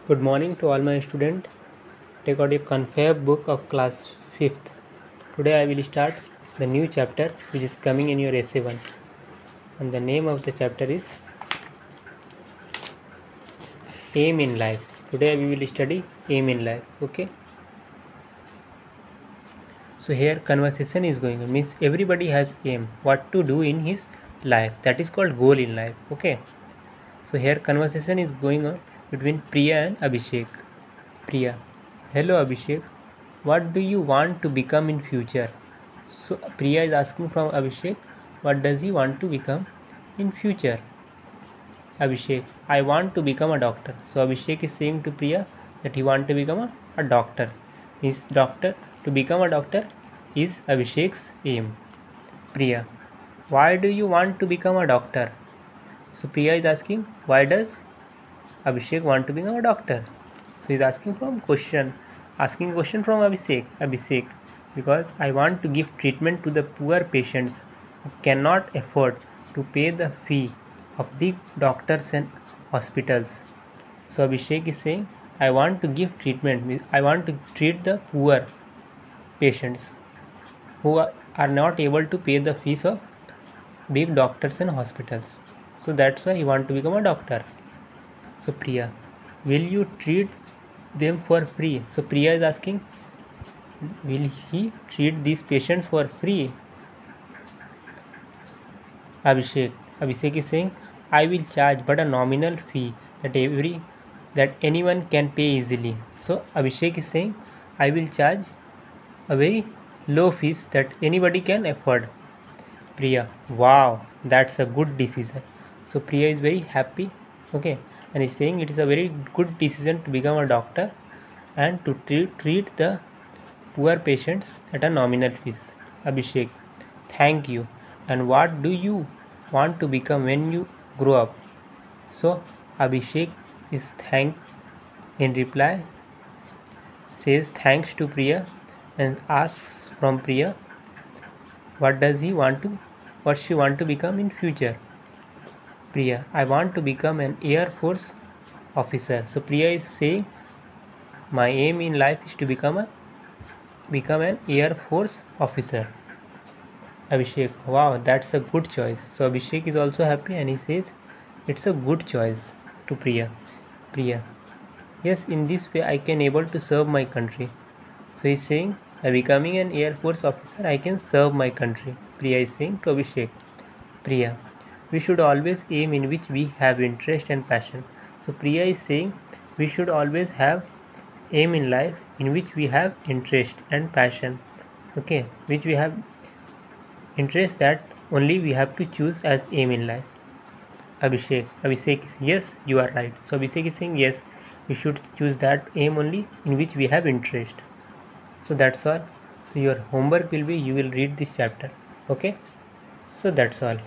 Good morning to all my students. Take out your confab book of class 5th. Today I will start the new chapter which is coming in your essay 1. And the name of the chapter is Aim in Life. Today we will study Aim in Life. Okay. So here conversation is going on. Means everybody has aim. What to do in his life. That is called goal in life. Okay. So here conversation is going on between Priya and Abhishek. Priya. Hello Abhishek. What do you want to become in future? So Priya is asking from Abhishek, what does he want to become in future? Abhishek, I want to become a doctor. So Abhishek is saying to Priya that he want to become a doctor. Means doctor, to become a doctor is Abhishek's aim. Priya, why do you want to become a doctor? So Priya is asking, why does Abhishek want to become a doctor? So he is asking from question, asking question from Abhishek, because I want to give treatment to the poor patients who cannot afford to pay the fee of big doctors and hospitals. So Abhishek is saying, I want to give treatment, I want to treat the poor patients who are not able to pay the fees of big doctors and hospitals. So that's why he want to become a doctor. So Priya, will you treat them for free? So Priya is asking, will he treat these patients for free? Abhishek is saying, I will charge but a nominal fee that anyone can pay easily. So Abhishek is saying, I will charge a very low fees that anybody can afford. Priya, wow, that's a good decision. So Priya is very happy, okay, and is saying it is a very good decision to become a doctor and to treat the poor patients at a nominal fees. Abhishek, thank you. And what do you want to become when you grow up? So Abhishek is thank in reply says thanks to Priya and asks from Priya what she want to become in future. Priya, I want to become an Air Force officer. So Priya is saying my aim in life is to become an Air Force officer. Abhishek, wow, that's a good choice. So Abhishek is also happy and he says it's a good choice to Priya. Priya, yes, in this way I can able to serve my country. So he's saying by becoming an Air Force officer I can serve my country. Priya is saying to Abhishek. Priya, we should always aim in which we have interest and passion. So Priya is saying we should always have aim in life in which we have interest and passion. Okay, which we have interest, that only we have to choose as aim in life. Abhishek is, yes, you are right. So Abhishek is saying yes, we should choose that aim only in which we have interest. So that's all. So your homework will be you will read this chapter. Okay, so that's all.